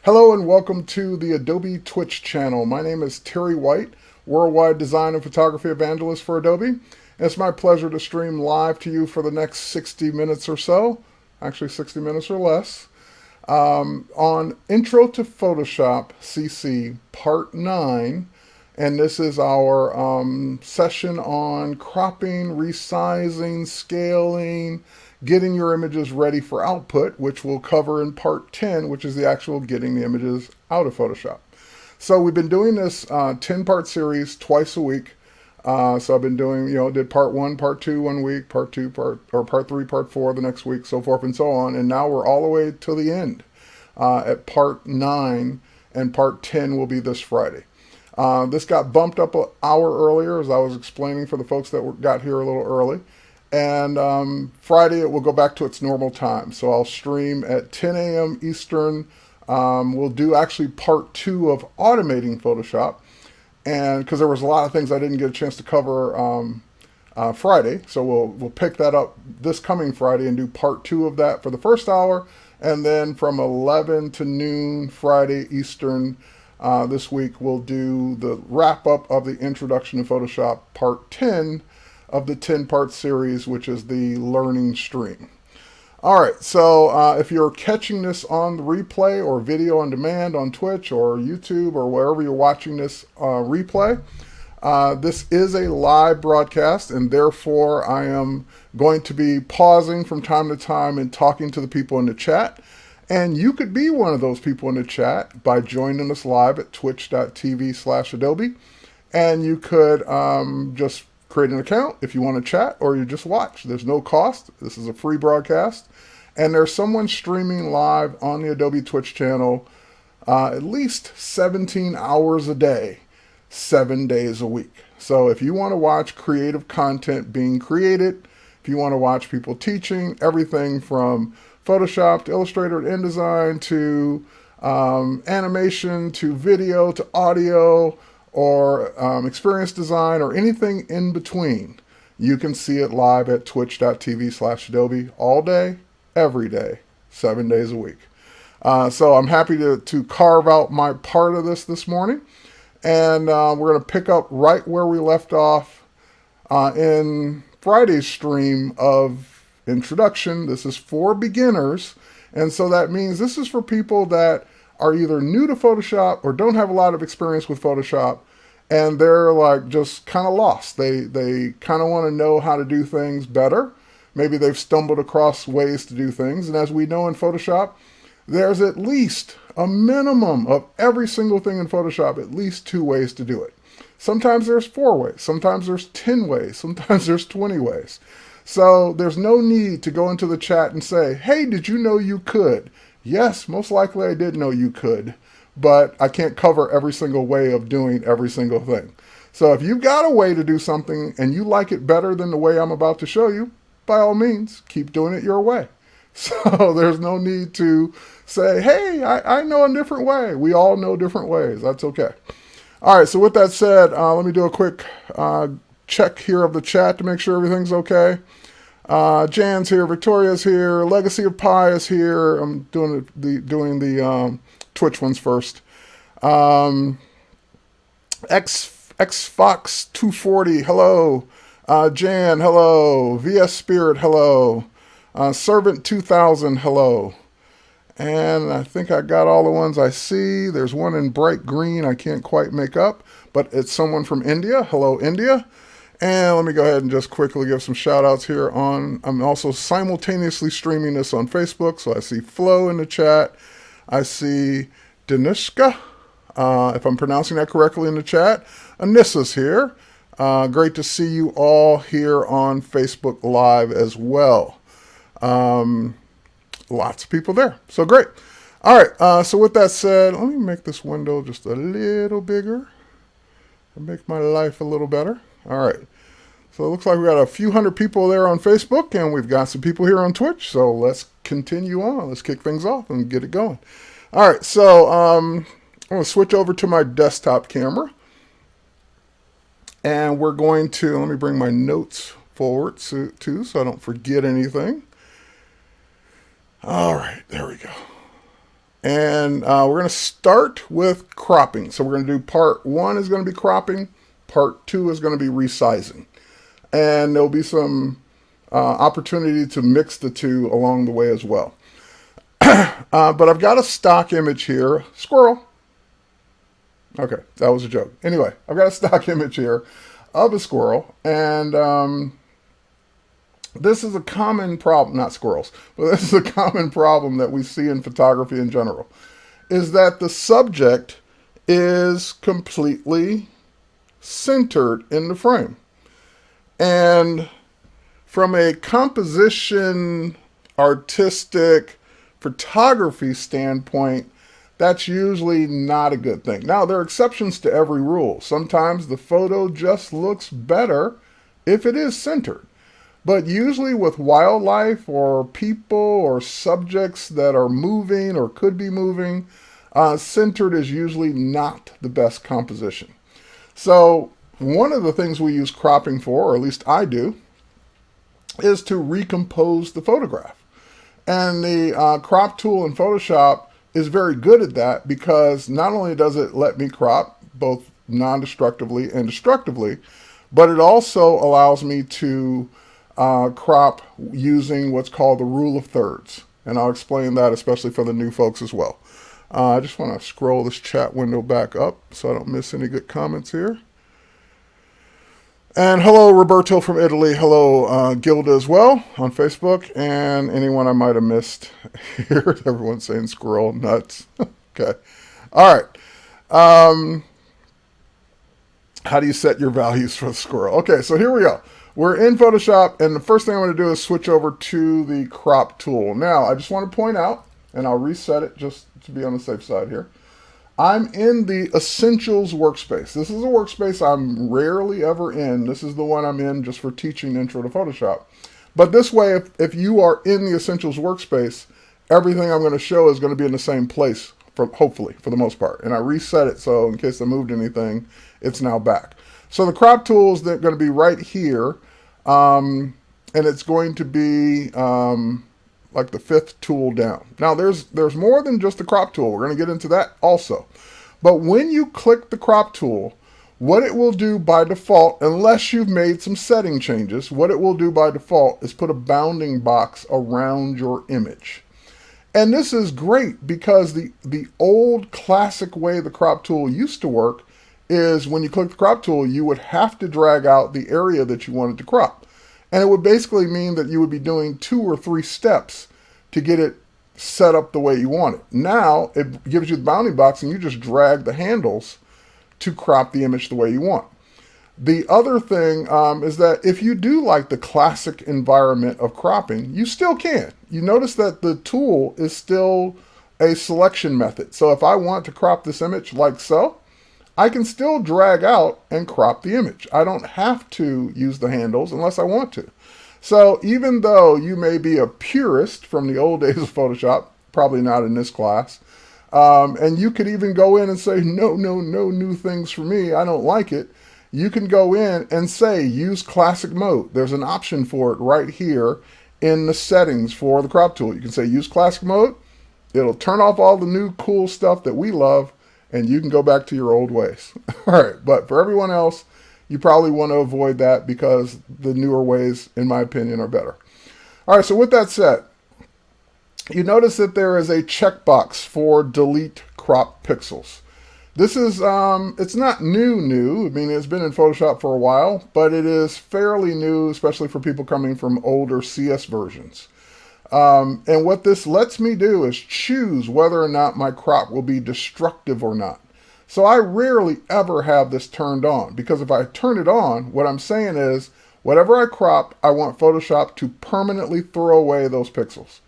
Hello and welcome to the Adobe Twitch channel. My name is Terry White, Worldwide Design and Photography Evangelist for Adobe. And it's my pleasure to stream live to you for the next 60 minutes or so, actually 60 minutes or less, on Intro to Photoshop CC Part 9. And this is our session on cropping, resizing, scaling, getting your images ready for output, which we'll cover in part 10, which is the actual getting the images out of Photoshop. So we've been doing this 10-part series twice a week. So I've been doing, did part 1, part 2 1 week, part 2, part 3, part 4 the next week, so forth and so on. And now we're all the way to the end at part 9, and part 10 will be this Friday. This got bumped up an hour earlier, as I was explaining for the folks that got here a little early. And Friday it will go back to its normal time. So I'll stream at 10 a.m. Eastern. We'll do actually part 2 of automating Photoshop. And because there was a lot of things I didn't get a chance to cover Friday. So we'll pick that up this coming Friday and do part 2 of that for the first hour. And then from 11 to noon Friday Eastern this week, we'll do the wrap up of the Introduction to Photoshop part 10 of the 10-part series, which is the learning stream. All right, so if you're catching this on the replay or video on demand on Twitch or YouTube or wherever you're watching this replay, this is a live broadcast, and therefore I am going to be pausing from time to time and talking to the people in the chat. And you could be one of those people in the chat by joining us live at twitch.tv/Adobe. And you could just create an account if you want to chat, or you just watch. There's no cost. This is a free broadcast. And there's someone streaming live on the Adobe Twitch channel at least 17 hours a day, 7 days a week. So if you want to watch creative content being created, if you want to watch people teaching everything from Photoshop to Illustrator to InDesign to animation to video to audio, or experience design, or anything in between, you can see it live at twitch.tv/Adobe all day, every day, 7 days a week. So I'm happy to carve out my part of this morning. And we're going to pick up right where we left off in Friday's stream of introduction. This is for beginners. And so that means this is for people that are either new to Photoshop or don't have a lot of experience with Photoshop, and they're like just kind of lost. They kind of want to know how to do things better. Maybe they've stumbled across ways to do things. And as we know in Photoshop, there's at least a minimum of every single thing in Photoshop, at least 2 ways to do it. Sometimes there's 4 ways. Sometimes there's 10 ways. Sometimes there's 20 ways. So there's no need to go into the chat and say, hey, did you know you could? Yes, most likely I did know you could, but I can't cover every single way of doing every single thing. So if you've got a way to do something and you like it better than the way I'm about to show you, by all means, keep doing it your way. So there's no need to say, hey, I know a different way. We all know different ways. That's okay. All right, so with that said, let me do a quick check here of the chat to make sure everything's okay. Jan's here, Victoria's here, Legacy of Pi is here. I'm doing the Twitch ones first. Xfox 240, hello. Jan, hello. VS Spirit, hello. Servant 2000, hello. And I think I got all the ones I see. There's one in bright green I can't quite make up, but it's someone from India. Hello, India. And let me go ahead and just quickly give some shout outs here I'm also simultaneously streaming this on Facebook. So I see Flo in the chat. I see Danishka, if I'm pronouncing that correctly in the chat. Anissa's here. Great to see you all here on Facebook Live as well. Lots of people there. So great. All right. So with that said, let me make this window just a little bigger and make my life a little better. All right. So it looks like we got a few hundred people there on Facebook, and we've got some people here on Twitch. So let's continue on. Let's kick things off and get it going. All right. So I'm going to switch over to my desktop camera, and we're going to, let me bring my notes forward too, so I don't forget anything. All right. There we go. And we're going to start with cropping. So we're going to do part 1 is going to be cropping. Part 2 is going to be resizing. And there'll be some opportunity to mix the two along the way as well. But I've got a stock image here. Squirrel. Okay, that was a joke. Anyway, I've got a stock image here of a squirrel. And this is a common problem, not squirrels, but this is a common problem that we see in photography in general, is that the subject is completely centered in the frame. And from a composition, artistic, photography standpoint, that's usually not a good thing. Now, there are exceptions to every rule. Sometimes the photo just looks better if it is centered. But usually with wildlife or people or subjects that are moving or could be moving, centered is usually not the best composition. So one of the things we use cropping for, or at least I do, is to recompose the photograph. And the crop tool in Photoshop is very good at that, because not only does it let me crop both non-destructively and destructively, but it also allows me to crop using what's called the rule of thirds. And I'll explain that especially for the new folks as well. I just want to scroll this chat window back up so I don't miss any good comments here. And hello, Roberto from Italy. Hello, Gilda as well on Facebook. And anyone I might have missed here. Everyone's saying squirrel, nuts. Okay. All right. How do you set your values for the squirrel? Okay, so here we go. We're in Photoshop, and the first thing I'm going to do is switch over to the crop tool. Now, I just want to point out, and I'll reset it just to be on the safe side here. I'm in the Essentials workspace. This is a workspace I'm rarely ever in. This is the one I'm in just for teaching Intro to Photoshop. But this way, if you are in the Essentials workspace, everything I'm going to show is going to be in the same place, hopefully, for the most part. And I reset it, so in case I moved anything, it's now back. So the crop tool is going to be right here, and it's going to be like the 5th tool down. Now there's more than just the crop tool. We're going to get into that also. But when you click the crop tool, what it will do by default, unless you've made some setting changes, what it will do by default is put a bounding box around your image. And this is great because the old classic way the crop tool used to work is when you click the crop tool, you would have to drag out the area that you wanted to crop. And it would basically mean that you would be doing 2 or 3 steps to get it set up the way you want it. Now, it gives you the bounding box and you just drag the handles to crop the image the way you want. The other thing is that if you do like the classic environment of cropping, you still can. You notice that the tool is still a selection method. So if I want to crop this image like so, I can still drag out and crop the image. I don't have to use the handles unless I want to. So even though you may be a purist from the old days of Photoshop, probably not in this class, and you could even go in and say, no new things for me, I don't like it. You can go in and say, use classic mode. There's an option for it right here in the settings for the crop tool. You can say, use classic mode. It'll turn off all the new cool stuff that we love, and you can go back to your old ways. All right, but for everyone else, you probably want to avoid that because the newer ways, in my opinion, are better. All right, so with that said, you notice that there is a checkbox for delete crop pixels. This is, it's not new. I mean, it's been in Photoshop for a while, but it is fairly new, especially for people coming from older CS versions. And what this lets me do is choose whether or not my crop will be destructive or not. So I rarely ever have this turned on, because if I turn it on, what I'm saying is whatever I crop, I want Photoshop to permanently throw away those pixels.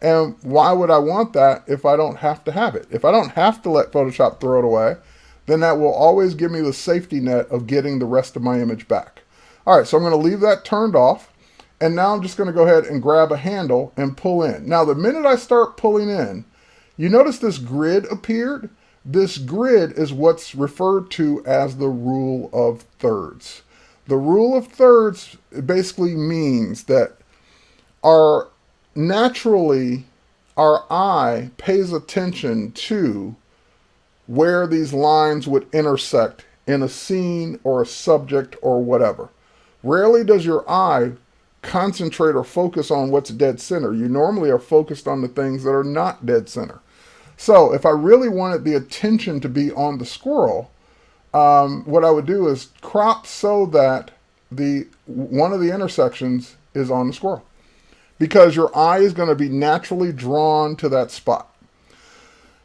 And why would I want that if I don't have to have it? If I don't have to let Photoshop throw it away, then that will always give me the safety net of getting the rest of my image back. All right, so I'm going to leave that turned off. And now I'm just going to go ahead and grab a handle and pull in. Now, the minute I start pulling in, you notice this grid appeared? This grid is what's referred to as the rule of thirds. The rule of thirds basically means that naturally our eye pays attention to where these lines would intersect in a scene or a subject or whatever. Rarely does your eye concentrate or focus on what's dead center. You normally are focused on the things that are not dead center. So if I really wanted the attention to be on the squirrel, what I would do is crop so that the one of the intersections is on the squirrel, because your eye is going to be naturally drawn to that spot.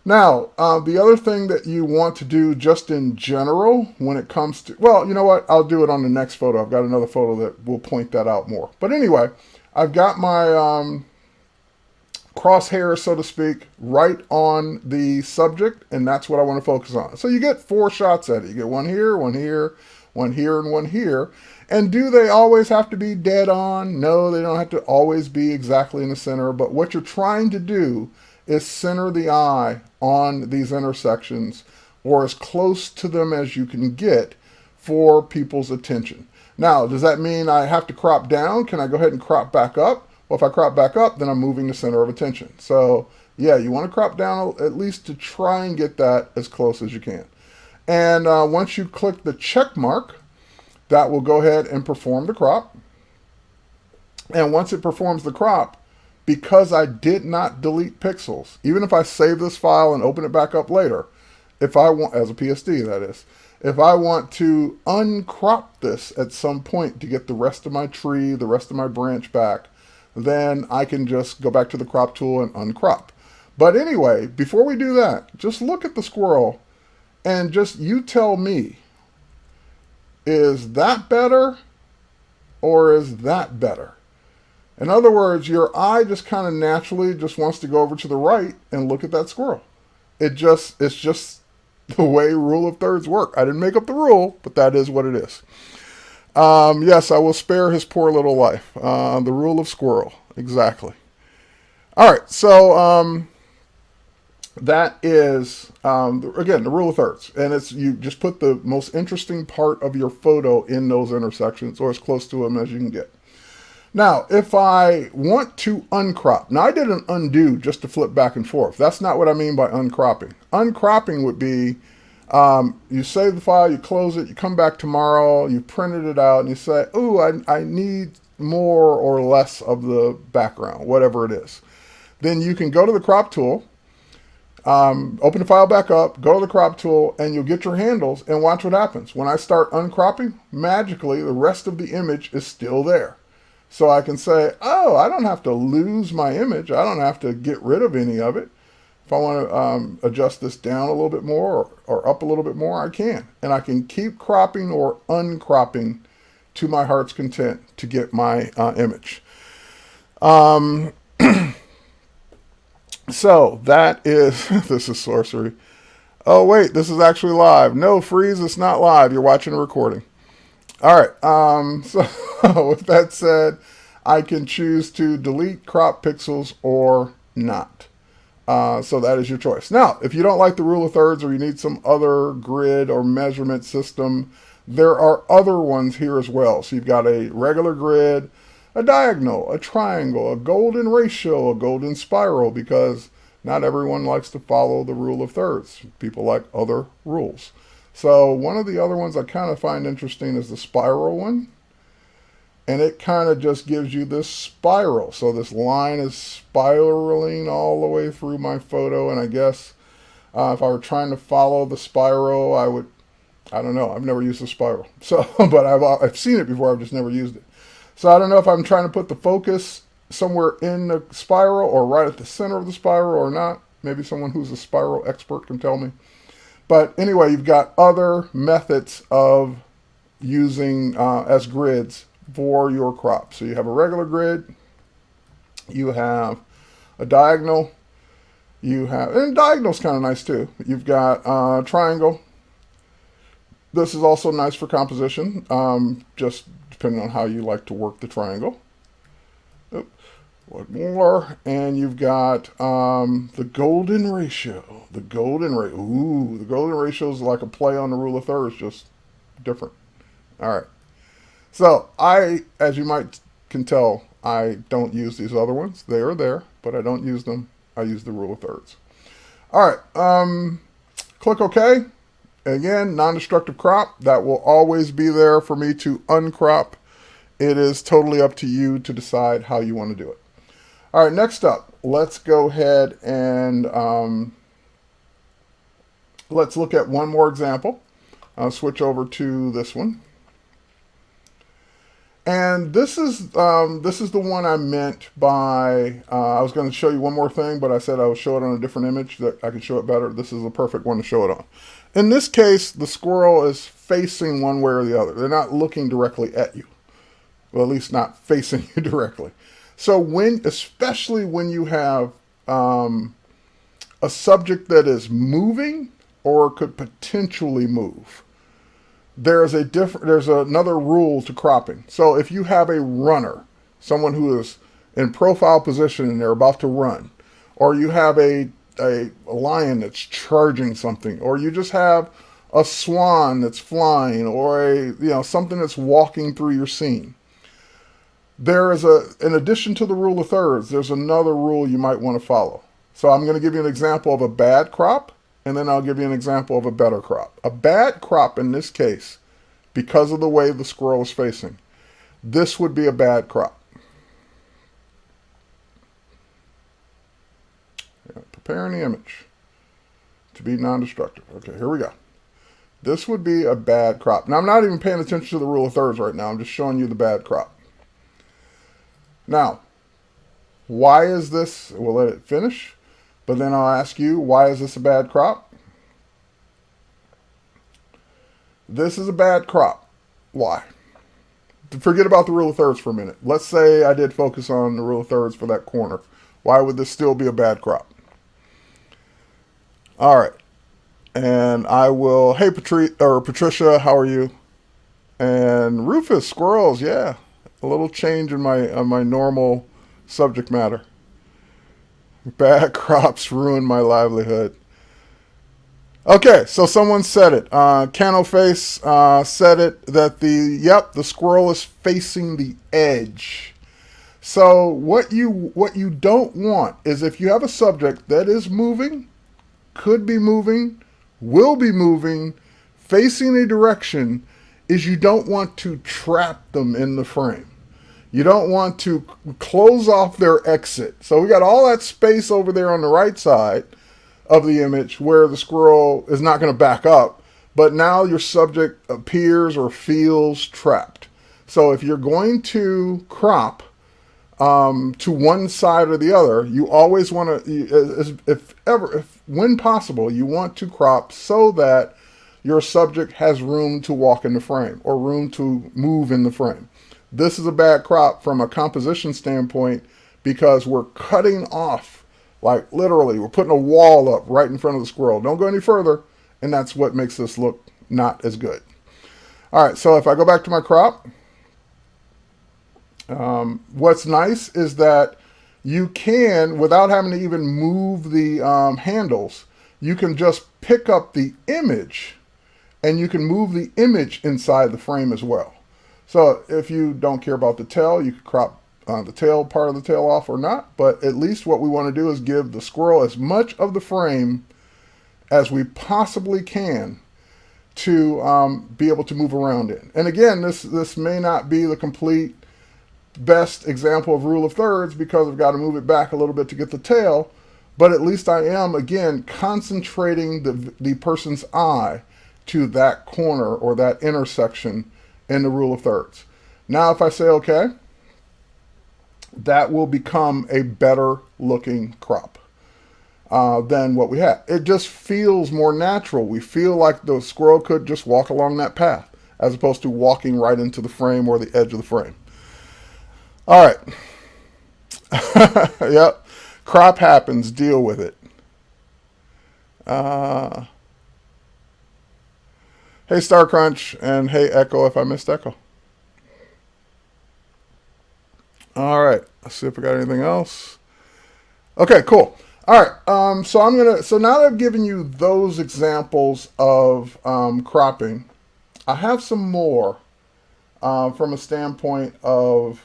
Now, the other thing that you want to do just in general when it comes to, well, you know what? I'll do it on the next photo. I've got another photo that will point that out more. But anyway, I've got my crosshairs, so to speak, right on the subject, and that's what I want to focus on. So you get 4 shots at it. You get one here, one here, one here, and one here. And do they always have to be dead on? No, they don't have to always be exactly in the center. But what you're trying to do is center the eye on these intersections, or as close to them as you can get for people's attention. Now, does that mean I have to crop down? Can I go ahead and crop back up? Well, if I crop back up, then I'm moving the center of attention. So yeah, you want to crop down at least to try and get that as close as you can. And once you click the check mark, that will go ahead and perform the crop. And once it performs the crop, because I did not delete pixels, even if I save this file and open it back up later, if I want, as a PSD that is, if I want to uncrop this at some point to get the rest of my tree, the rest of my branch back, then I can just go back to the crop tool and uncrop. But anyway, before we do that, just look at the squirrel and just you tell me, is that better or is that better? In other words, your eye just kind of naturally just wants to go over to the right and look at that squirrel. It's just the way rule of thirds work. I didn't make up the rule, but that is what it is. Yes, I will spare his poor little life. The rule of squirrel, exactly. All right, so that is, again, the rule of thirds. And it's you just put the most interesting part of your photo in those intersections, or as close to them as you can get. Now, if I want to uncrop, now I did an undo just to flip back and forth. That's not what I mean by uncropping. Uncropping would be, you save the file, you close it, you come back tomorrow, you printed it out, and you say, ooh, I need more or less of the background, whatever it is. Then you can go to the crop tool, open the file back up, go to the crop tool, and you'll get your handles and watch what happens. When I start uncropping, magically the rest of the image is still there. So I can say, oh, I don't have to lose my image. I don't have to get rid of any of it. If I want to adjust this down a little bit more or up a little bit more, I can. And I can keep cropping or uncropping to my heart's content to get my image. So that is, this is sorcery. Oh, wait, this is actually live. No, Freeze, it's not live. You're watching a recording. All right, so with that said, I can choose to delete crop pixels or not. So that is your choice. Now, if you don't like the rule of thirds or you need some other grid or measurement system, there are other ones here as well. So you've got a regular grid, a diagonal, a triangle, a golden ratio, a golden spiral, because not everyone likes to follow the rule of thirds. People like other rules. So one of the other ones I kind of find interesting is the spiral one. And it kind of just gives you this spiral. So this line is spiraling all the way through my photo. And I guess if I were trying to follow the spiral, I don't know. I've never used a spiral. So, but I've seen it before. I've just never used it. So I don't know if I'm trying to put the focus somewhere in the spiral or right at the center of the spiral or not. Maybe someone who's a spiral expert can tell me. But anyway, you've got other methods of using as grids for your crop. So you have a regular grid, you have a diagonal, and diagonal's kind of nice too. You've got a triangle. This is also nice for composition, just depending on how you like to work the triangle. What more? And you've got the golden ratio. The golden ratio. Ooh, the golden ratio is like a play on the rule of thirds, just different. All right. So as you can tell, I don't use these other ones. They are there, but I don't use them. I use the rule of thirds. All right, click OK. Again, non-destructive crop. That will always be there for me to uncrop. It is totally up to you to decide how you want to do it. All right, next up, let's go ahead and let's look at one more example. I'll switch over to this one. And this is the one I meant by, I was going to show you one more thing, but I said I would show it on a different image that I could show it better. This is the perfect one to show it on. In this case, the squirrel is facing one way or the other. They're not looking directly at you. Well, at least not facing you directly. So especially when you have a subject that is moving or could potentially move, there's another rule to cropping. So if you have a runner, someone who is in profile position and they're about to run, or you have a lion that's charging something, or you just have a swan that's flying, or something that's walking through your scene, there is in addition to the rule of thirds, there's another rule you might want to follow. So I'm going to give you an example of a bad crop, and then I'll give you an example of a better crop. A bad crop in this case, because of the way the squirrel is facing, this would be a bad crop. Preparing the image to be non-destructive. Okay, here we go. This would be a bad crop. Now, I'm not even paying attention to the rule of thirds right now. I'm just showing you the bad crop. Now, why is this? We'll let it finish, but then I'll ask you, why is this a bad crop? This is a bad crop. Why? Forget about the rule of thirds for a minute. Let's say I did focus on the rule of thirds for that corner. Why would this still be a bad crop? All right. And I will, hey, Patricia, how are you? And Rufus, squirrels, yeah. A little change in my normal subject matter. Bad crops ruin my livelihood. Okay, so someone said it. Cano Face said it, that the squirrel is facing the edge. So what you don't want is, if you have a subject that is moving, could be moving, will be moving, facing a direction, is you don't want to trap them in the frame. You don't want to close off their exit. So we got all that space over there on the right side of the image where the squirrel is not going to back up, but now your subject appears or feels trapped. So if you're going to crop to one side or the other, you always want to, when possible, you want to crop so that your subject has room to walk in the frame or room to move in the frame. This is a bad crop from a composition standpoint because we're cutting off, like literally, we're putting a wall up right in front of the squirrel. Don't go any further, and that's what makes this look not as good. All right, so if I go back to my crop, what's nice is that you can, without having to even move the handles, you can just pick up the image and you can move the image inside the frame as well. So if you don't care about the tail, you can crop the tail, part of the tail off or not, but at least what we want to do is give the squirrel as much of the frame as we possibly can to be able to move around in. And again, this may not be the complete best example of rule of thirds because I've got to move it back a little bit to get the tail, but at least I am, again, concentrating the person's eye to that corner or that intersection in the rule of thirds. Now if I say okay, that will become a better looking crop than what we had. It just feels more natural. We feel like the squirrel could just walk along that path as opposed to walking right into the frame or the edge of the frame. All right. Yep. Crop happens. Deal with it. Hey, Star Crunch, and hey, Echo, if I missed Echo. All right. Let's see if I got anything else. Okay, cool. All right. So now that I've given you those examples of cropping, I have some more from a standpoint of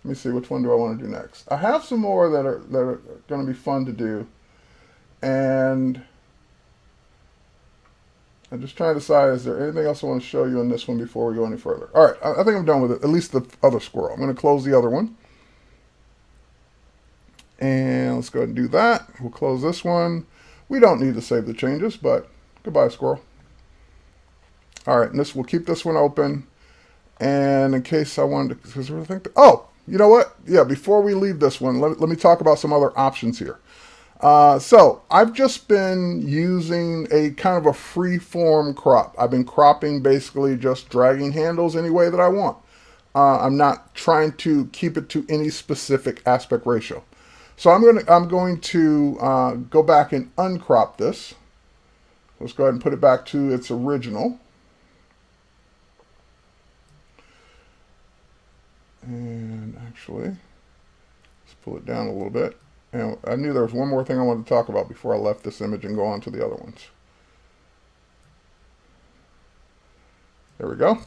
me see, which one do I want to do next? I have some more that are going to be fun to do, and I'm just trying to decide, is there anything else I want to show you in this one before we go any further? All right, I think I'm done with it, at least the other squirrel. I'm going to close the other one. And let's go ahead and do that. We'll close this one. We don't need to save the changes, but goodbye, squirrel. All right, and we'll keep this one open. And in case I wanted to, because I think, oh, you know what? Yeah, before we leave this one, let me talk about some other options here. So I've just been using a kind of a free-form crop. I've been cropping, basically just dragging handles any way that I want. I'm not trying to keep it to any specific aspect ratio. So I'm going to go back and uncrop this. Let's go ahead and put it back to its original. And actually, let's pull it down a little bit. And I knew there was one more thing I wanted to talk about before I left this image and go on to the other ones. There we go.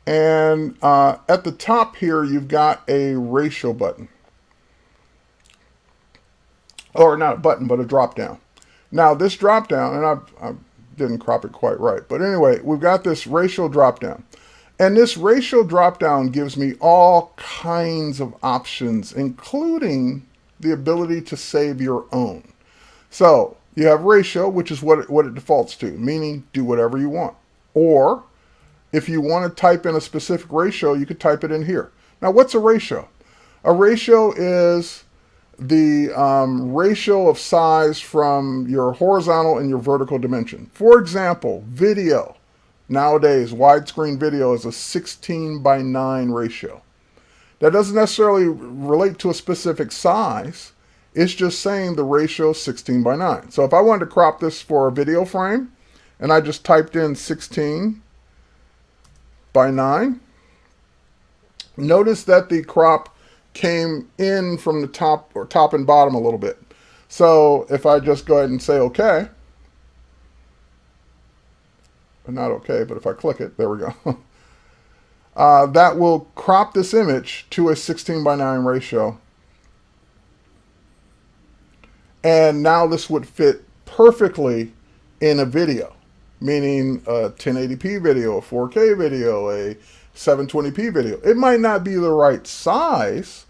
And at the top here, you've got a ratio button. Or not a button, but a drop down. Now this drop down, and I didn't crop it quite right, but anyway, we've got this ratio drop down. And this ratio drop down gives me all kinds of options, including the ability to save your own. So you have ratio, which is what it defaults to, meaning do whatever you want. Or if you want to type in a specific ratio, you could type it in here. Now, what's a ratio? A ratio is the ratio of size from your horizontal and your vertical dimension. For example, video. Nowadays, widescreen video is a 16:9 ratio. That doesn't necessarily relate to a specific size. It's just saying the ratio is 16:9. So if I wanted to crop this for a video frame, and I just typed in 16:9, notice that the crop came in from the top, or top and bottom a little bit. So if I just go ahead and say OK, not OK, but if I click it, there we go. That will crop this image to a 16:9 ratio. And now this would fit perfectly in a video, meaning a 1080p video, a 4K video, a 720p video. It might not be the right size,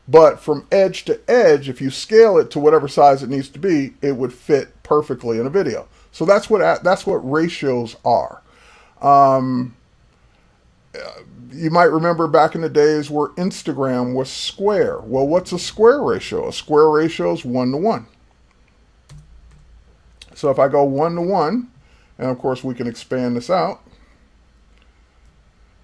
but from edge to edge, if you scale it to whatever size it needs to be, it would fit perfectly in a video. So that's what ratios are. You might remember back in the days where Instagram was square. Well, what's a square ratio? A square ratio is 1:1. So if I go 1:1, and of course we can expand this out,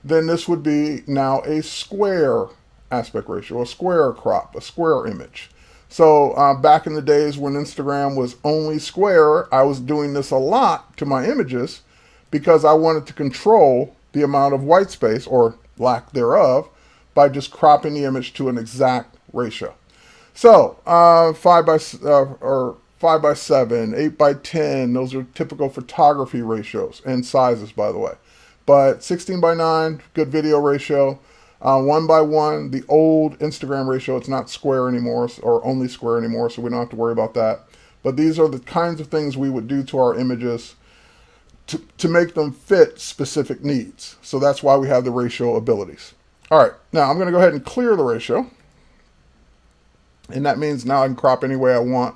then this would be now a square aspect ratio, a square crop, a square image. So back in the days when Instagram was only square, I was doing this a lot to my images because I wanted to control the amount of white space, or lack thereof, by just cropping the image to an exact ratio. So 5:7, 8:10, those are typical photography ratios and sizes, by the way. But 16:9, good video ratio. 1:1, the old Instagram ratio, it's not square anymore, or only square anymore, so we don't have to worry about that. But these are the kinds of things we would do to our images to make them fit specific needs. So that's why we have the ratio abilities. All right, now I'm going to go ahead and clear the ratio. And that means now I can crop any way I want.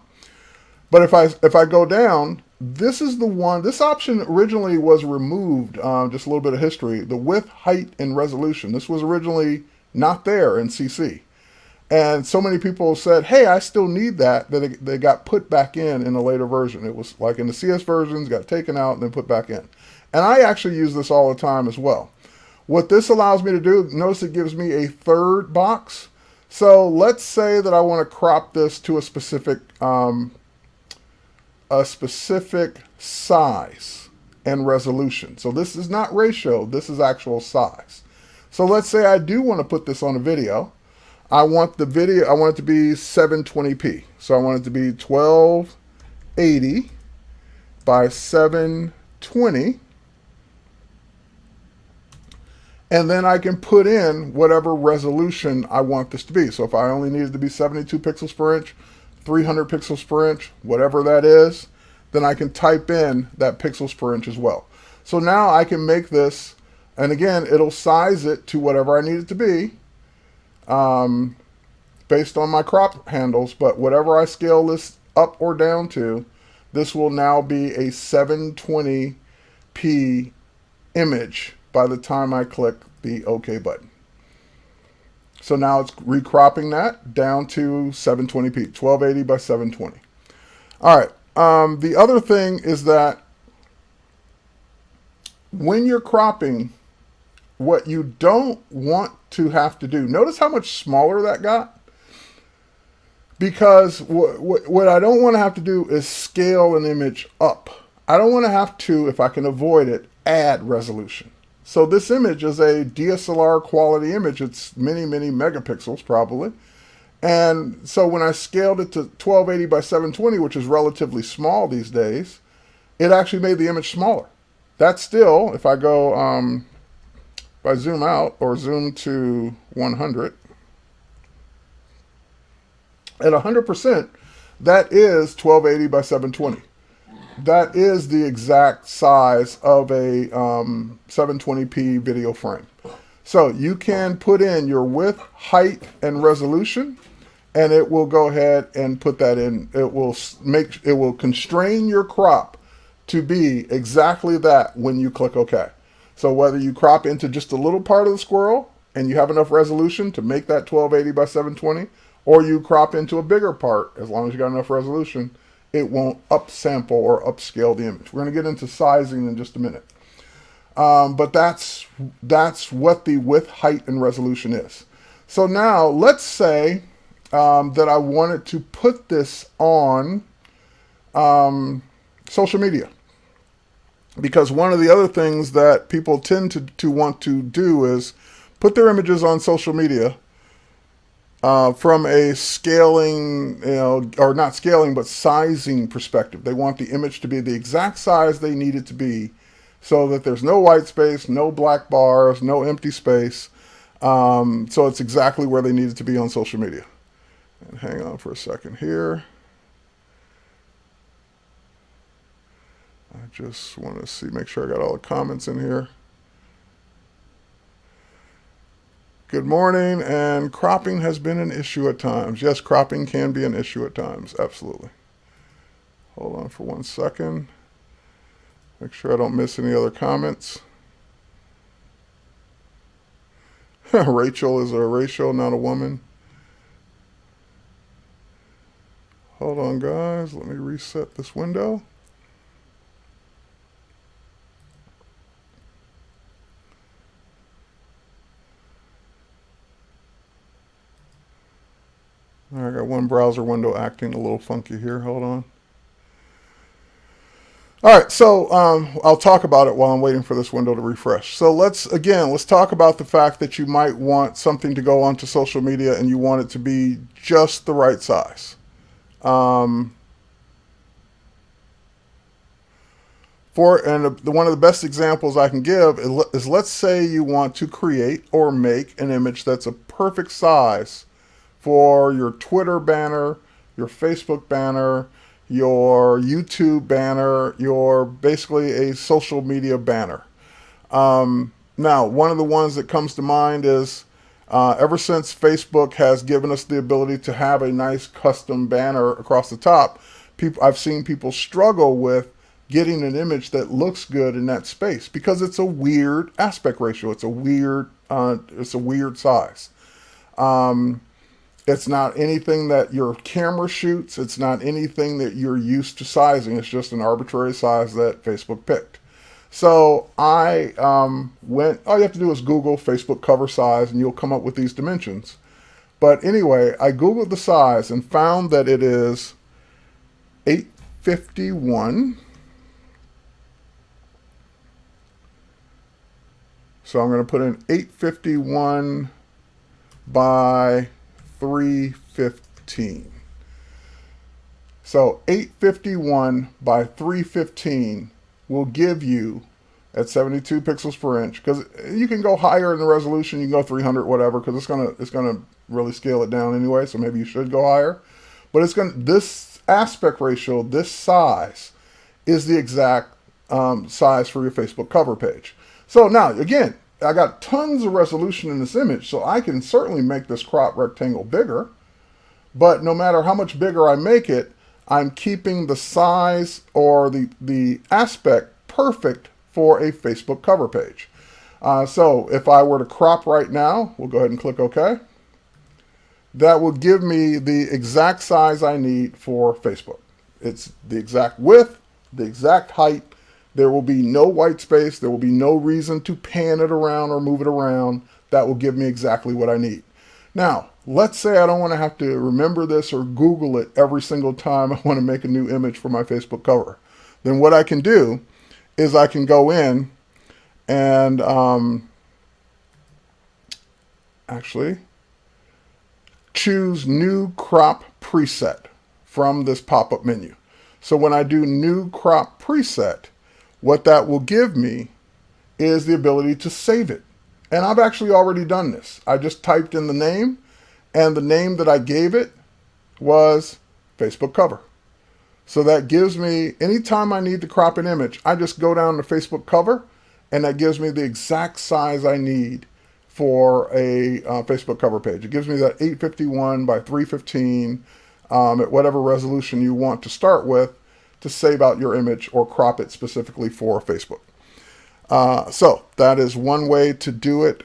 But if I go down, this is the one, this option originally was removed, just a little bit of history, the width, height, and resolution. This was originally not there in CC. And so many people said, hey, I still need that they got put back in a later version. It was like in the CS versions, got taken out and then put back in. And I actually use this all the time as well. What this allows me to do, notice it gives me a third box. So let's say that I want to crop this to a specific size and resolution. So this is not ratio, this is actual size. So let's say I do want to put this on a video. I want it to be 720p. So I want it to be 1280 by 720. And then I can put in whatever resolution I want this to be. So if I only need it to be 72 pixels per inch, 300 pixels per inch, whatever that is, then I can type in that pixels per inch as well. So now I can make this, and again, it'll size it to whatever I need it to be based on my crop handles, but whatever I scale this up or down to, this will now be a 720p image by the time I click the OK button. So now it's recropping that down to 720p, 1280 by 720. All right. The other thing is that when you're cropping, what you don't want to have to do, notice how much smaller that got? Because what I don't want to have to do is scale an image up. I don't want to have to, if I can avoid it, add resolution. So this image is a DSLR quality image. It's many megapixels probably. And so when I scaled it to 1280 by 720, which is relatively small these days, it actually made the image smaller. That's still, if I go, if I zoom out or zoom to 100, at 100%, that is 1280 by 720. That is the exact size of a 720p video frame. So you can put in your width, height, and resolution, and it will go ahead and put that in. It will constrain your crop to be exactly that when you click OK. So whether you crop into just a little part of the squirrel and you have enough resolution to make that 1280 by 720, or you crop into a bigger part, as long as you got enough resolution, it won't upsample or upscale the image. We're going to get into sizing in just a minute. But that's what the width, height, and resolution is. So now let's say that I wanted to put this on social media. Because one of the other things that people tend to want to do is put their images on social media from a scaling, or not scaling, but sizing perspective. They want the image to be the exact size they need it to be so that there's no white space, no black bars, no empty space. So it's exactly where they need it to be on social media. And hang on for a second here. I just want to see, make sure I got all the comments in here. Good morning, and cropping has been an issue at times. Yes, cropping can be an issue at times, absolutely. Hold on for 1 second. Make sure I don't miss any other comments. Rachel is a ratio, not a woman. Hold on, guys. Let me reset this window. I got one browser window acting a little funky here. Hold on. All right, so I'll talk about it while I'm waiting for this window to refresh. So let's talk about the fact that you might want something to go onto social media and you want it to be just the right size. One of the best examples I can give is, let's say you want to create or make an image that's a perfect size for your Twitter banner, your Facebook banner, your YouTube banner, your basically a social media banner. Now, one of the ones that comes to mind is ever since Facebook has given us the ability to have a nice custom banner across the top, I've seen people struggle with getting an image that looks good in that space because it's a weird aspect ratio. It's a weird size. It's not anything that your camera shoots. It's not anything that you're used to sizing. It's just an arbitrary size that Facebook picked. So I all you have to do is Google Facebook cover size and you'll come up with these dimensions. But anyway, I Googled the size and found that it is 851. So I'm going to put in 851 by 315. So 851 by 315 will give you at 72 pixels per inch, because you can go higher in the resolution. You can go 300, whatever, because it's gonna really scale it down anyway. So maybe you should go higher, but this aspect ratio, this size, is the exact size for your Facebook cover page. So now again, I got tons of resolution in this image, so I can certainly make this crop rectangle bigger. But no matter how much bigger I make it, I'm keeping the size or the aspect perfect for a Facebook cover page. So if I were to crop right now, we'll go ahead and click OK. That will give me the exact size I need for Facebook. It's the exact width, the exact height. There will be no white space. There will be no reason to pan it around or move it around. That will give me exactly what I need. Now, let's say I don't want to have to remember this or Google it every single time I want to make a new image for my Facebook cover. Then what I can do is I can go in and actually choose New Crop Preset from this pop-up menu. So when I do New Crop Preset, what that will give me is the ability to save it. And I've actually already done this. I just typed in the name, and the name that I gave it was Facebook cover. So that gives me, anytime I need to crop an image, I just go down to Facebook cover, and that gives me the exact size I need for a Facebook cover page. It gives me that 851 by 315 at whatever resolution you want to start with to save out your image or crop it specifically for Facebook. So that is one way to do it,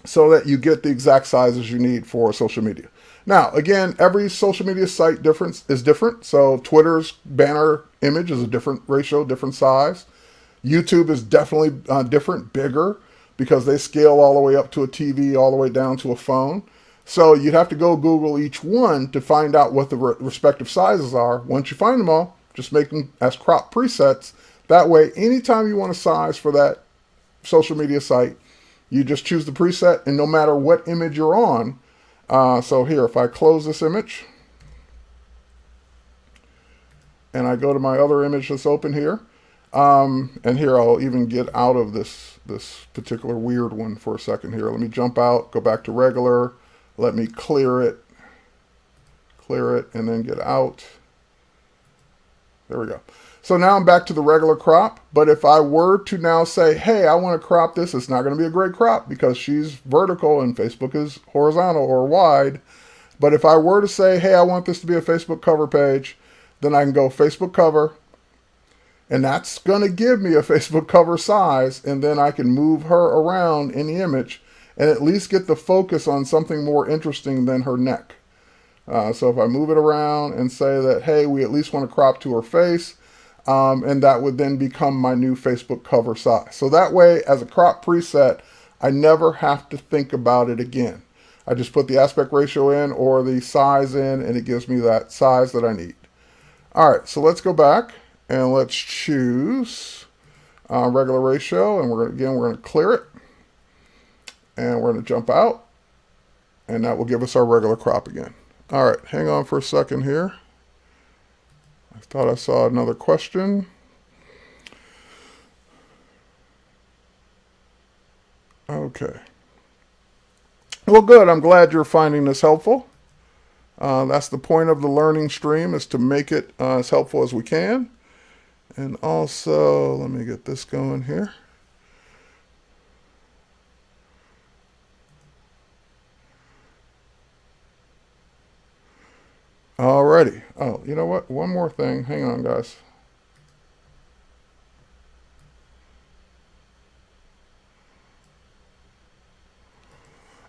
so that you get the exact sizes you need for social media. Now, again, every social media site is different. So Twitter's banner image is a different ratio, different size. YouTube is definitely different, bigger, because they scale all the way up to a TV, all the way down to a phone. So you'd have to go Google each one to find out what the respective sizes are. Once you find them all, just make them as crop presets. That way, anytime you want a size for that social media site, you just choose the preset, and no matter what image you're on. So here, if I close this image, and I go to my other image that's open here, and here I'll even get out of this particular weird one for a second here. Let me jump out, go back to regular, let me clear it, and then get out. There we go. So now I'm back to the regular crop, but if I were to now say, hey, I want to crop this, it's not going to be a great crop because she's vertical and Facebook is horizontal or wide. But if I were to say, hey, I want this to be a Facebook cover page, then I can go Facebook cover, and that's going to give me a Facebook cover size, and then I can move her around in the image and at least get the focus on something more interesting than her neck. So if I move it around and say that, hey, we at least want to crop to her face, and that would then become my new Facebook cover size. So that way, as a crop preset, I never have to think about it again. I just put the aspect ratio in or the size in, and it gives me that size that I need. All right, so let's go back and let's choose regular ratio, and we're going to clear it, and we're going to jump out, and that will give us our regular crop again. All right, hang on for a second here. I thought I saw another question. Okay. Well, good. I'm glad you're finding this helpful. That's the point of the learning stream, is to make it as helpful as we can. And also, let me get this going here. Alrighty. Oh, you know what? One more thing. Hang on, guys.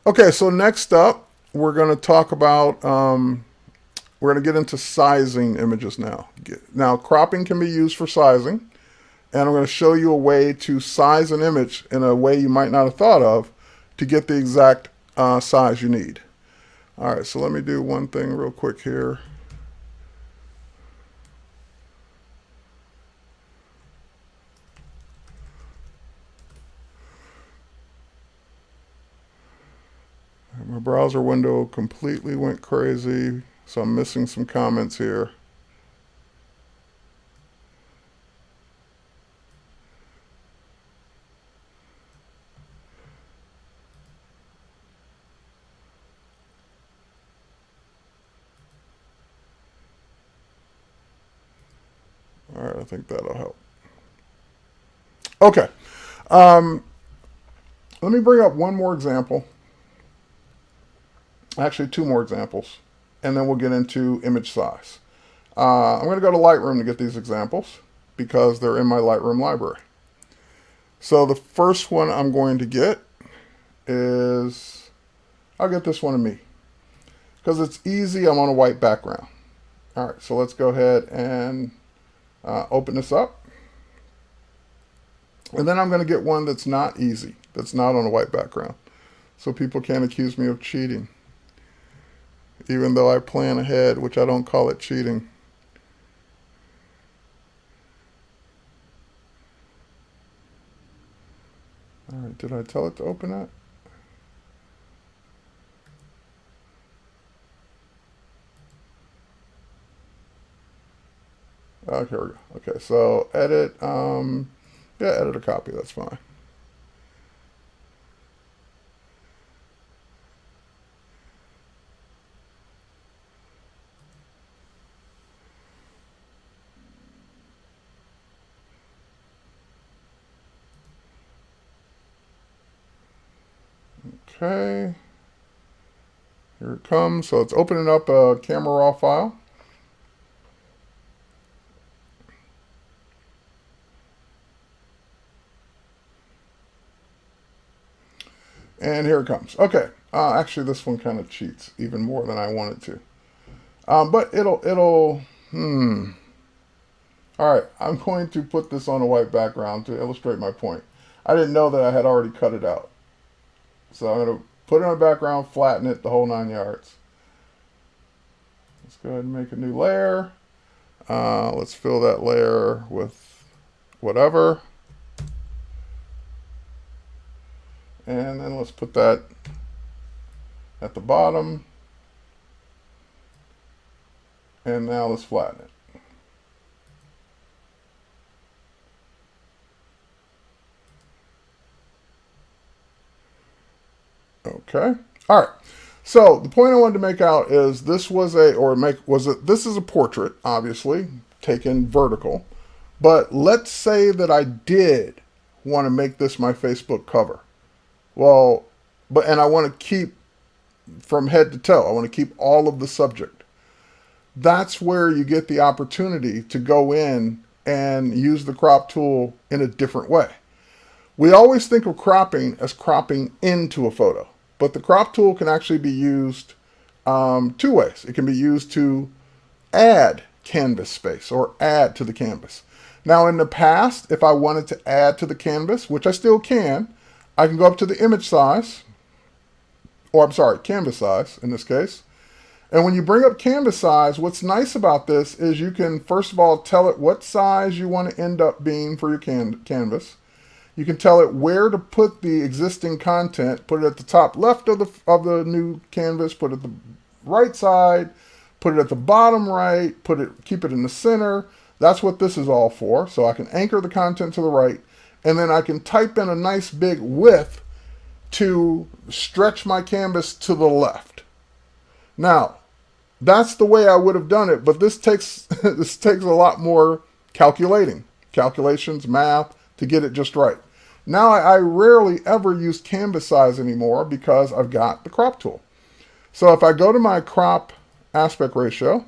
Okay, so next up, we're going to talk about, we're going to get into sizing images now. Now, cropping can be used for sizing, and I'm going to show you a way to size an image in a way you might not have thought of to get the exact size you need. All right, so let me do one thing real quick here. My browser window completely went crazy, so I'm missing some comments here. I think that'll help. Okay. Let me bring up one more example. Actually, two more examples. And then we'll get into image size. I'm going to go to Lightroom to get these examples because they're in my Lightroom library. So the first one I'm going to get is, I'll get this one of me. Because it's easy, I'm on a white background. All right, so let's go ahead and open this up. And then I'm going to get one that's not easy, that's not on a white background. So people can't accuse me of cheating. Even though I plan ahead, which I don't call it cheating. All right, did I tell it to open that? Oh, here we go. Okay, so edit, yeah, edit a copy, that's fine. Okay, here it comes. So it's opening up a camera raw file. And here it comes. Okay, actually this one kind of cheats even more than I want it to. But all right, I'm going to put this on a white background to illustrate my point. I didn't know that I had already cut it out. So I'm going to put it on a background, flatten it, the whole 9 yards. Let's go ahead and make a new layer. Let's fill that layer with whatever. And then let's put that at the bottom. And now let's flatten it. Okay. All right. So the point I wanted to make out is this was this is a portrait, obviously, taken vertical. But let's say that I did want to make this my Facebook cover. Well, and I want to keep from head to toe. I want to keep all of the subject. That's where you get the opportunity to go in and use the crop tool in a different way. We always think of cropping as cropping into a photo, but the crop tool can actually be used two ways. It can be used to add canvas space or add to the canvas. Now in the past, if I wanted to add to the canvas, which I still can, I can go up to the image size, or I'm sorry, canvas size in this case. And when you bring up canvas size, what's nice about this is you can first of all tell it what size you want to end up being for your canvas. You can tell it where to put the existing content, put it at the top left of the new canvas, put it at the right side, put it at the bottom right, keep it in the center. That's what this is all for. So I can anchor the content to the right, and then I can type in a nice big width to stretch my canvas to the left. Now, that's the way I would have done it, but this takes a lot more calculations, math, to get it just right. Now I rarely ever use canvas size anymore because I've got the crop tool. So if I go to my crop aspect ratio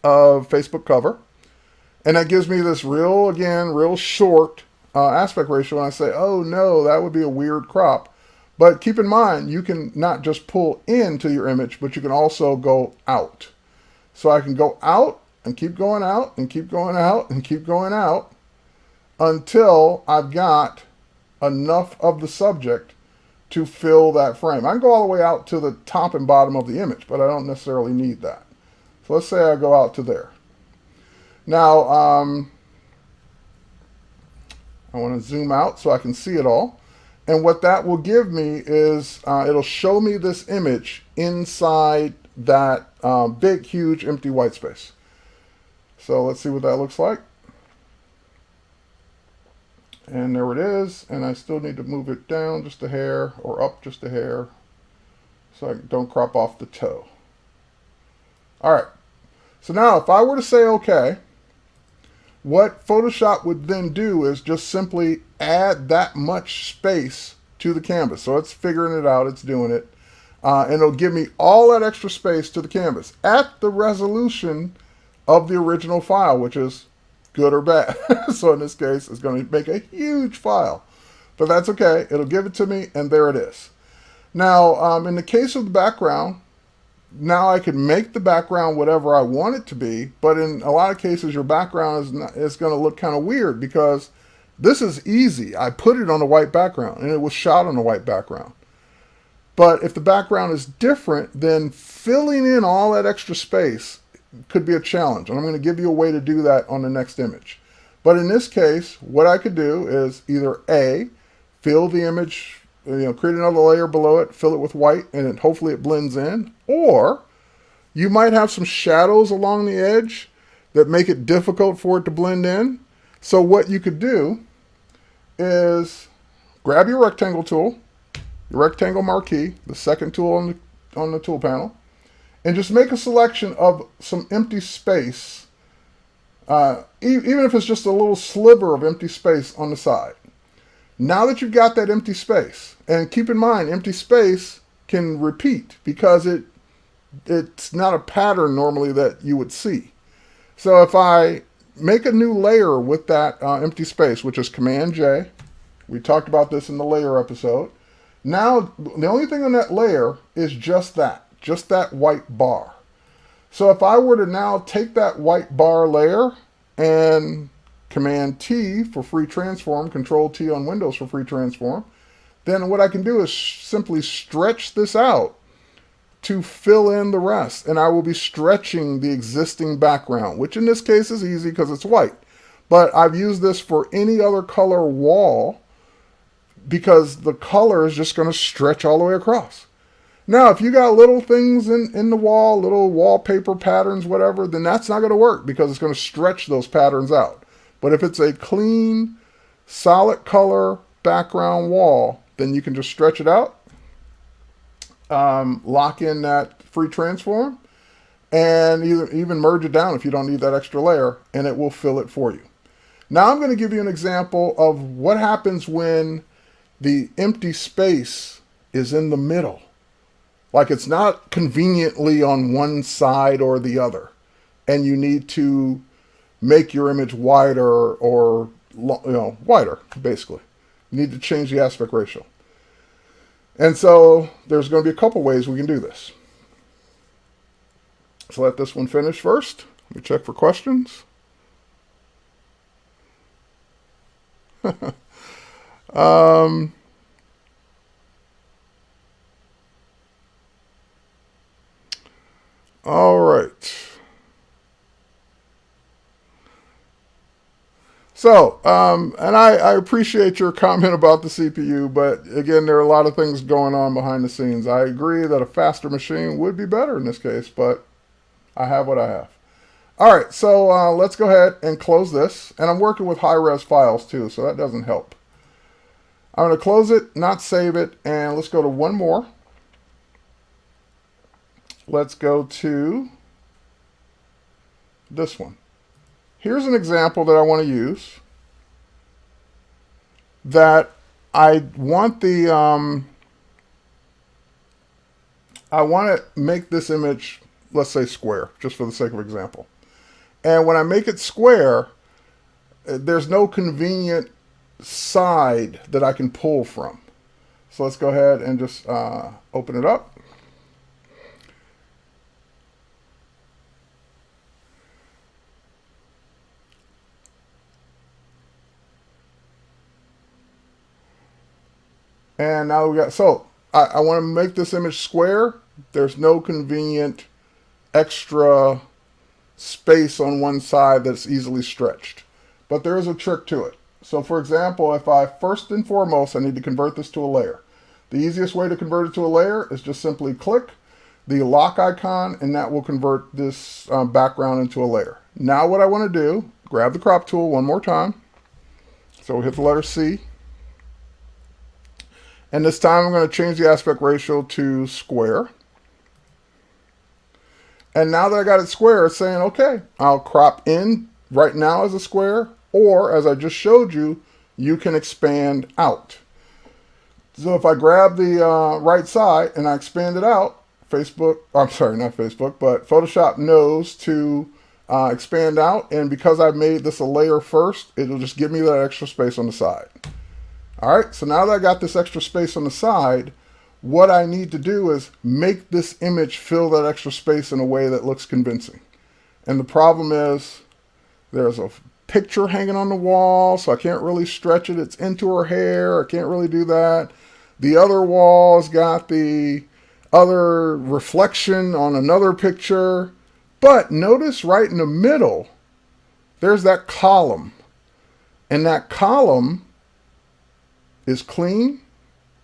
of Facebook cover, and that gives me this real short aspect ratio, and I say, oh no, that would be a weird crop. But keep in mind, you can not just pull into your image, but you can also go out. So I can go out and keep going out and keep going out and keep going out until I've got enough of the subject to fill that frame. I can go all the way out to the top and bottom of the image, but I don't necessarily need that. So let's say I go out to there. Now, I want to zoom out so I can see it all. And what that will give me is, it'll show me this image inside that big, huge, empty white space. So let's see what that looks like. And there it is. And I still need to move it down just a hair or up just a hair so I don't crop off the toe. All right. So now if I were to say OK, What Photoshop would then do is just simply add that much space to the canvas. So it's figuring it out, it's doing it. And it'll give me all that extra space to the canvas at the resolution of the original file, which is good or bad. So in this case, it's going to make a huge file. But that's okay. It'll give it to me, and there it is. Now, in the case of the background, now I can make the background whatever I want it to be, but in a lot of cases, your background is going to look kind of weird because this is easy. I put it on a white background, and it was shot on a white background. But if the background is different, then filling in all that extra space could be a challenge. And I'm going to give you a way to do that on the next image. But in this case, what I could do is either A, fill the image, create another layer below it, fill it with white, and hopefully it blends in. Or you might have some shadows along the edge that make it difficult for it to blend in. So what you could do is grab your rectangle tool, your rectangle marquee, the second tool on the tool panel, and just make a selection of some empty space, even if it's just a little sliver of empty space on the side. Now that you've got that empty space, and keep in mind, empty space can repeat because it's not a pattern normally that you would see. So if I make a new layer with that empty space, which is Command J, we talked about this in the layer episode. Now, the only thing on that layer is just that white bar. So if I were to now take that white bar layer and Command T for free transform, Control T on Windows for free transform, then what I can do is simply stretch this out to fill in the rest. And I will be stretching the existing background, which in this case is easy because it's white. But I've used this for any other color wall because the color is just going to stretch all the way across. Now, if you got little things in the wall, little wallpaper patterns, whatever, then that's not going to work because it's going to stretch those patterns out. But if it's a clean, solid color background wall, then you can just stretch it out, lock in that free transform, and even merge it down if you don't need that extra layer, and it will fill it for you. Now I'm going to give you an example of what happens when the empty space is in the middle. Like it's not conveniently on one side or the other, and you need to make your image wider or wider, basically. You need to change the aspect ratio. And so there's going to be a couple ways we can do this. So let this one finish first. Let me check for questions. All right. So, and I appreciate your comment about the CPU, but again, there are a lot of things going on behind the scenes. I agree that a faster machine would be better in this case, but I have what I have. All right, so let's go ahead and close this. And I'm working with high-res files too, so that doesn't help. I'm going to close it, not save it, and let's go to one more. Let's go to this one. Here's an example that I want to use that I want I want to make this image, let's say square, just for the sake of example. And when I make it square, there's no convenient side that I can pull from. So let's go ahead and just open it up. And now we got, so I want to make this image square. There's no convenient extra space on one side that's easily stretched. But there is a trick to it. So for example, if I first and foremost, I need to convert this to a layer. The easiest way to convert it to a layer is just simply click the lock icon, and that will convert this background into a layer. Now what I want to do, grab the crop tool one more time. So we'll hit the letter C. And this time I'm going to change the aspect ratio to square. And now that I got it square, it's saying, okay, I'll crop in right now as a square, or as I just showed you, you can expand out. So if I grab the right side and I expand it out, I'm sorry, not Facebook, but Photoshop knows to expand out. And because I made this a layer first, it'll just give me that extra space on the side. All right, so now that I got this extra space on the side, what I need to do is make this image fill that extra space in a way that looks convincing. And the problem is there's a picture hanging on the wall, so I can't really stretch it. It's into her hair. I can't really do that. The other wall's got the other reflection on another picture. But notice right in the middle, there's that column. And that column is clean,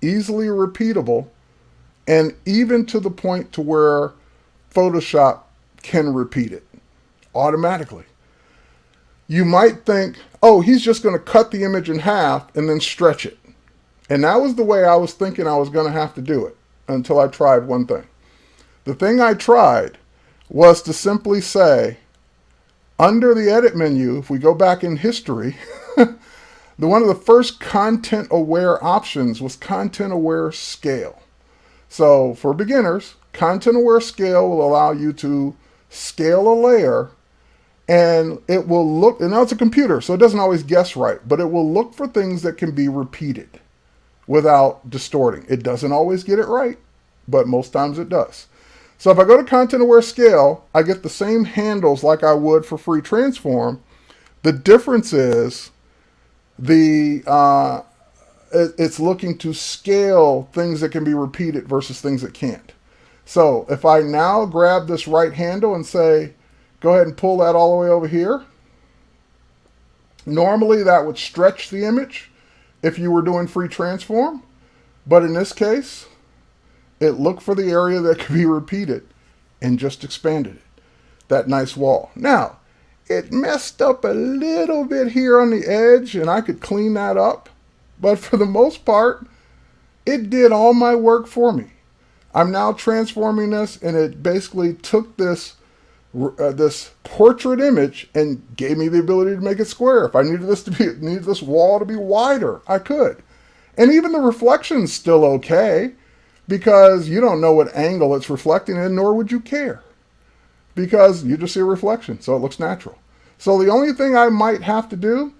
easily repeatable, and even to the point to where Photoshop can repeat it automatically. You might think, oh, he's just going to cut the image in half and then stretch it. And that was the way I was thinking I was going to have to do it until I tried one thing. The thing I tried was to simply say, under the edit menu, if we go back in history, one of the first content-aware options was ContentAware Scale. So for beginners, ContentAware Scale will allow you to scale a layer, and it will look, and now it's a computer, so it doesn't always guess right, but it will look for things that can be repeated without distorting. It doesn't always get it right, but most times it does. So if I go to ContentAware Scale, I get the same handles like I would for free transform. The difference is it's looking to scale things that can be repeated versus things that can't. So if I now grab this right handle and say, go ahead and pull that all the way over here, normally that would stretch the image if you were doing free transform, but in this case, it looked for the area that could be repeated and just expanded it. That nice wall. Now, it messed up a little bit here on the edge, and I could clean that up, but for the most part, it did all my work for me. I'm now transforming this, and it basically took this portrait image and gave me the ability to make it square. If I needed this wall to be wider, I could. And even the reflection's still okay, because you don't know what angle it's reflecting in, nor would you care, because you just see a reflection, so it looks natural. So the only thing I might have to do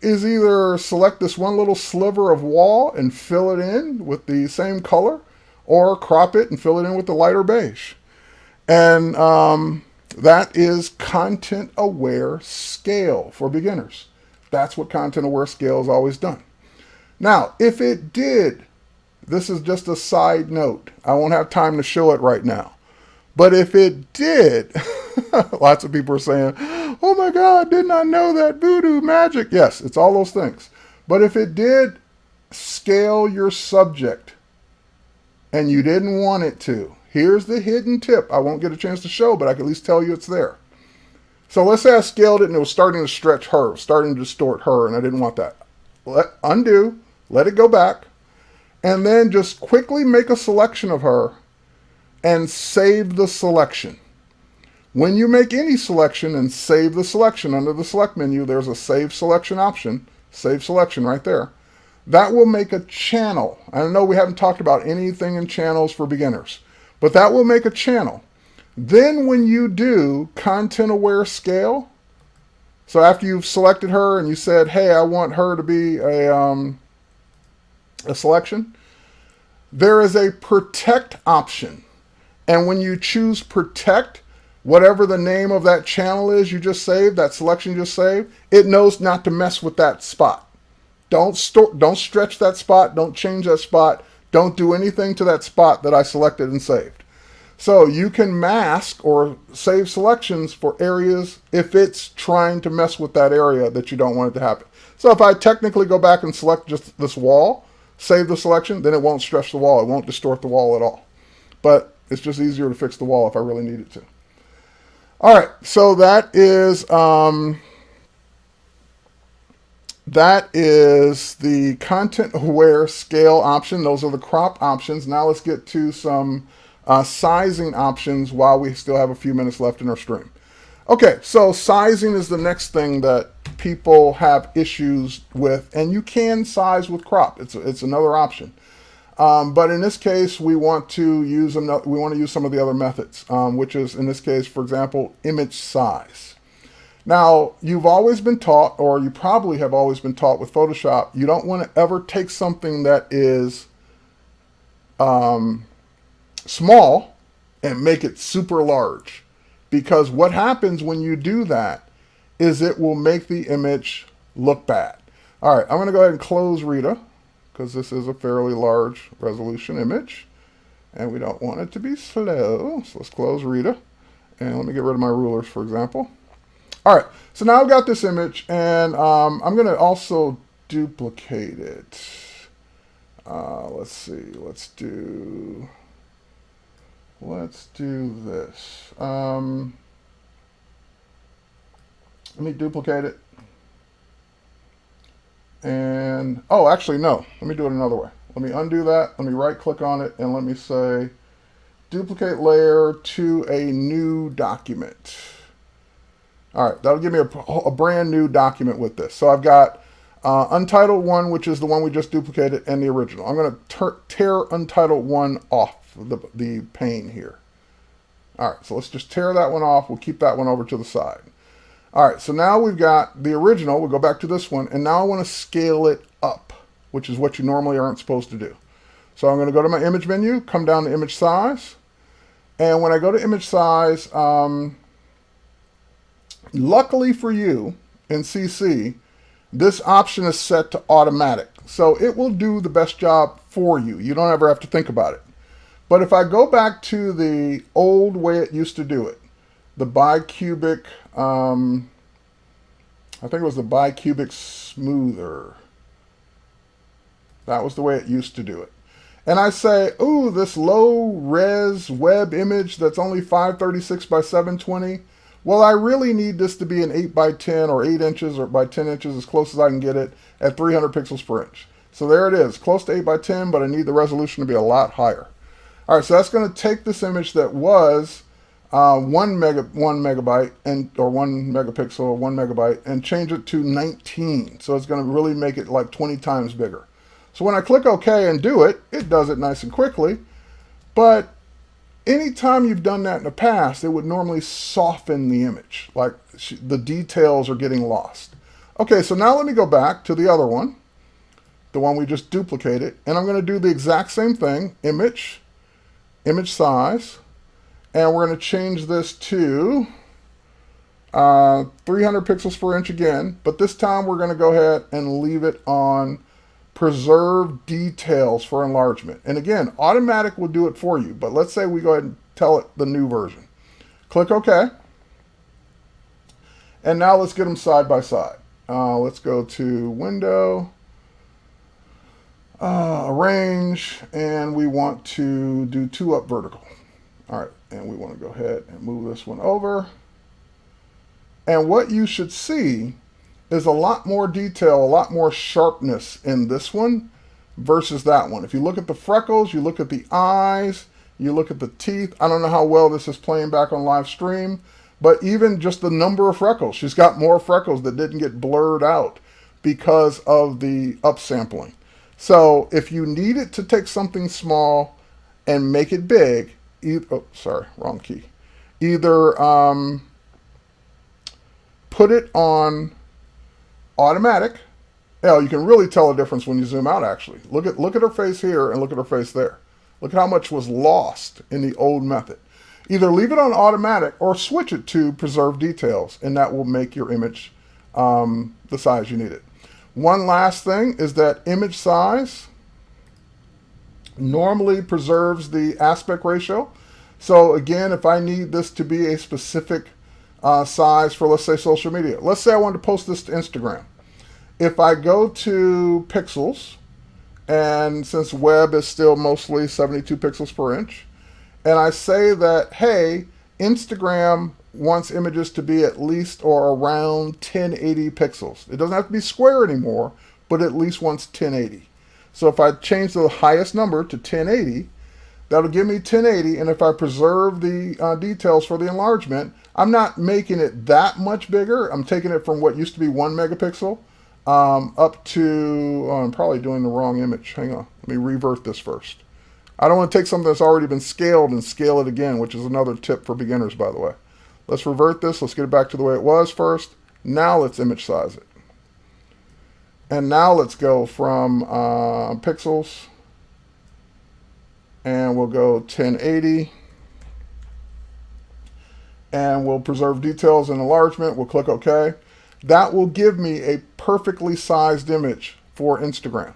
is either select this one little sliver of wall and fill it in with the same color, or crop it and fill it in with the lighter beige. And that is ContentAware Scale for beginners. That's what ContentAware Scale has always done. Now, if it did, this is just a side note. I won't have time to show it right now. But if it did, lots of people are saying, oh my God, didn't I know that? Voodoo, magic. Yes, it's all those things. But if it did scale your subject and you didn't want it to, here's the hidden tip. I won't get a chance to show, but I can at least tell you it's there. So let's say I scaled it and it was starting to stretch her, starting to distort her, and I didn't want that. Undo, let it go back, and then just quickly make a selection of her and save the selection. When you make any selection and save the selection under the select menu, there's a save selection option, save selection right there. That will make a channel. I know we haven't talked about anything in channels for beginners, but that will make a channel. Then when you do ContentAware Scale, so after you've selected her and you said, hey, I want her to be a selection, there is a protect option. And when you choose protect, whatever the name of that channel is you just saved, that selection you just saved, it knows not to mess with that spot. Don't stretch that spot. Don't change that spot. Don't do anything to that spot that I selected and saved. So you can mask or save selections for areas if it's trying to mess with that area that you don't want it to happen. So if I technically go back and select just this wall, save the selection, then it won't stretch the wall. It won't distort the wall at all. But it's just easier to fix the wall if I really needed to. All right, so that is the ContentAware Scale option. Those are the crop options. Now let's get to some sizing options while we still have a few minutes left in our stream. Okay, so sizing is the next thing that people have issues with, and you can size with crop. It's another option. But in this case, we want to use some of the other methods, which is in this case, for example, image size. Now, you've always been taught, or you probably have always been taught with Photoshop, you don't want to ever take something that is small and make it super large. Because what happens when you do that is it will make the image look bad. All right, I'm going to go ahead and close Rita because this is a fairly large resolution image and we don't want it to be slow. So let's close Rita and let me get rid of my rulers, for example. All right, so now I've got this image and I'm going to also duplicate it. Let's see, let's do this. Let me duplicate it. And, oh, actually, no. Let me do it another way. Let me undo that. Let me right-click on it, and let me say, duplicate layer to a new document. All right, that'll give me a brand new document with this. So I've got Untitled 1, which is the one we just duplicated, and the original. I'm going to tear Untitled 1 off the pane here. All right, so let's just tear that one off. We'll keep that one over to the side. All right, so now we've got the original. We'll go back to this one, and now I want to scale it up, which is what you normally aren't supposed to do. So I'm going to go to my image menu, come down to image size, and when I go to image size, luckily for you in CC, this option is set to automatic. So it will do the best job for you. You don't ever have to think about it. But if I go back to the old way it used to do it, the bicubic, I think it was the bicubic smoother. That was the way it used to do it. And I say, ooh, this low res web image that's only 536 by 720. Well, I really need this to be an 8 by 10 or 8 inches or by 10 inches as close as I can get it at 300 pixels per inch. So there it is, close to 8 by 10, but I need the resolution to be a lot higher. All right, so that's going to take this image that was 1 megabyte or 1 megapixel or 1 megabyte and change it to 19. So it's going to really make it like 20 times bigger. So when I click OK and do it, it does it nice and quickly. But anytime you've done that in the past, it would normally soften the image, like the details are getting lost. Okay, so now let me go back to the other one, the one we just duplicated, and I'm going to do the exact same thing, image size, and we're going to change this to 300 pixels per inch again, but this time we're going to go ahead and leave it on preserve details for enlargement. And again, automatic will do it for you, but let's say we go ahead and tell it the new version. Click OK. And now let's get them side by side. Let's go to Window, Arrange, and we want to do 2 up vertical. All right, and we want to go ahead and move this one over. And what you should see is a lot more detail, a lot more sharpness in this one versus that one. If you look at the freckles, you look at the eyes, you look at the teeth. I don't know how well this is playing back on live stream, but even just the number of freckles, she's got more freckles that didn't get blurred out because of the upsampling. So if you need it to take something small and make it big, oh, sorry, wrong key. Either put it on automatic. Hell, you can really tell a difference when you zoom out, actually. Look at her face here and look at her face there. Look at how much was lost in the old method. Either leave it on automatic or switch it to preserve details, and that will make your image the size you need it. One last thing is that image size normally preserves the aspect ratio. So again, if I need this to be a specific size for, let's say, social media. Let's say I wanted to post this to Instagram. If I go to pixels, and since web is still mostly 72 pixels per inch, and I say that, hey, Instagram wants images to be at least or around 1080 pixels. It doesn't have to be square anymore, but at least wants 1080. So if I change the highest number to 1080, That'll give me 1080, and if I preserve the details for the enlargement, I'm not making it that much bigger. I'm taking it from what used to be 1 megapixel up to, oh, I'm probably doing the wrong image. Hang on, let me revert this first. I don't want to take something that's already been scaled and scale it again, which is another tip for beginners, by the way. Let's revert this. Let's get it back to the way it was first. Now let's image size it. And now let's go from pixels, and we'll go 1080. And we'll preserve details and enlargement. We'll click OK. That will give me a perfectly sized image for Instagram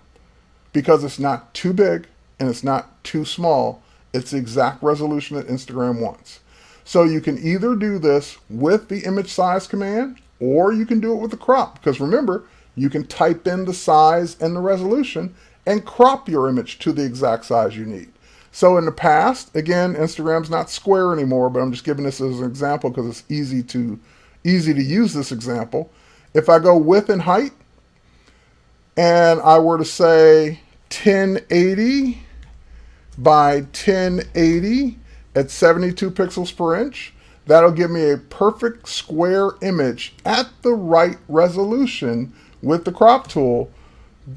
because it's not too big and it's not too small. It's the exact resolution that Instagram wants. So you can either do this with the image size command, or you can do it with the crop, because remember, you can type in the size and the resolution and crop your image to the exact size you need. So in the past, again, Instagram's not square anymore, but I'm just giving this as an example because it's easy to use this example. If I go width and height, and I were to say 1080 by 1080 at 72 pixels per inch, that'll give me a perfect square image at the right resolution with the crop tool,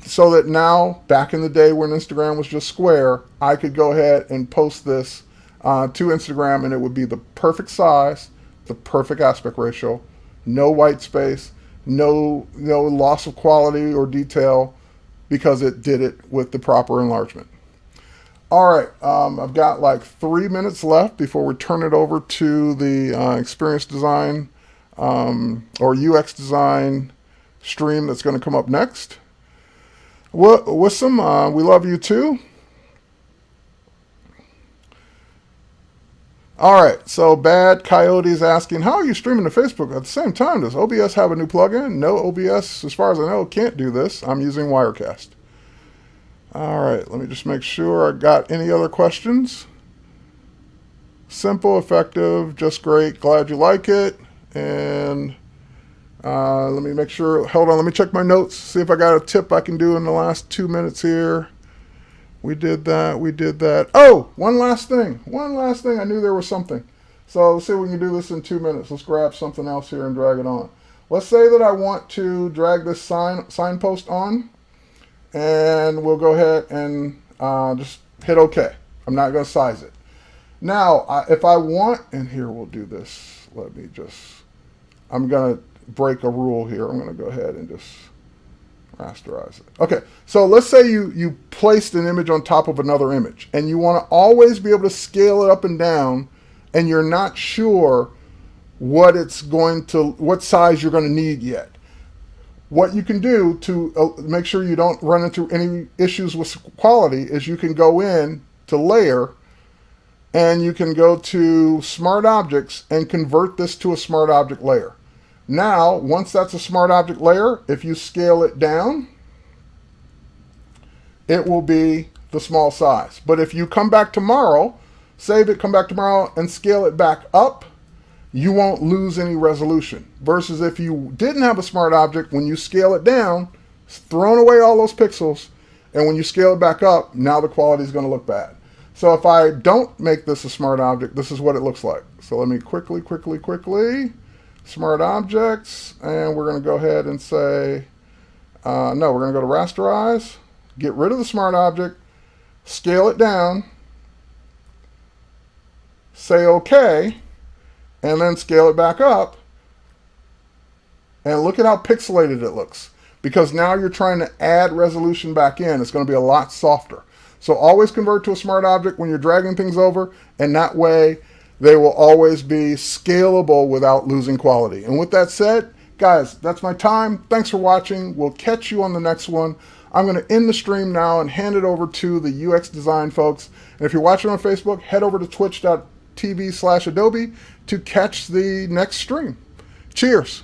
so that now, back in the day when Instagram was just square, I could go ahead and post this to Instagram, and it would be the perfect size, the perfect aspect ratio, no white space, no loss of quality or detail, because it did it with the proper enlargement. All right, I've got like 3 minutes left before we turn it over to the experience design or UX design stream that's going to come up next. With some, we love you too. All right, so Bad Coyote is asking, how are you streaming to Facebook at the same time? Does OBS have a new plugin? No, OBS, as far as I know, can't do this. I'm using Wirecast. All right, let me just make sure I got any other questions. Simple, effective, just great. Glad you like it. And let me make sure, hold on, let me check my notes, see if I got a tip I can do in the last 2 minutes here. We did that. Oh, one last thing. I knew there was something. So let's see if we can do this in 2 minutes. Let's grab something else here and drag it on. Let's say that I want to drag this signpost on, and we'll go ahead and just hit OK. I'm not going to size it. Now, if I want, and here we'll do this. I'm going to break a rule here. I'm going to go ahead and just rasterize it. Okay, so let's say you placed an image on top of another image, and you want to always be able to scale it up and down, and you're not sure what size you're going to need yet. What you can do to make sure you don't run into any issues with quality is you can go in to layer, and you can go to smart objects and convert this to a smart object layer. Now, once that's a smart object layer, if you scale it down, it will be the small size. But if you come back tomorrow, save it, come back tomorrow, and scale it back up, you won't lose any resolution. Versus if you didn't have a smart object, when you scale it down, it's thrown away all those pixels, and when you scale it back up, now the quality is going to look bad. So if I don't make this a smart object, this is what it looks like. So let me quickly, smart objects, and we're going to go ahead and say, no, we're going to go to rasterize, get rid of the smart object, scale it down, say OK, and then scale it back up, and look at how pixelated it looks. Because now you're trying to add resolution back in. It's going to be a lot softer. So always convert to a smart object when you're dragging things over, and that way they will always be scalable without losing quality. And with that said, guys, that's my time. Thanks for watching. We'll catch you on the next one. I'm going to end the stream now and hand it over to the UX design folks. And if you're watching on Facebook, head over to twitch.tv/Adobe to catch the next stream. Cheers.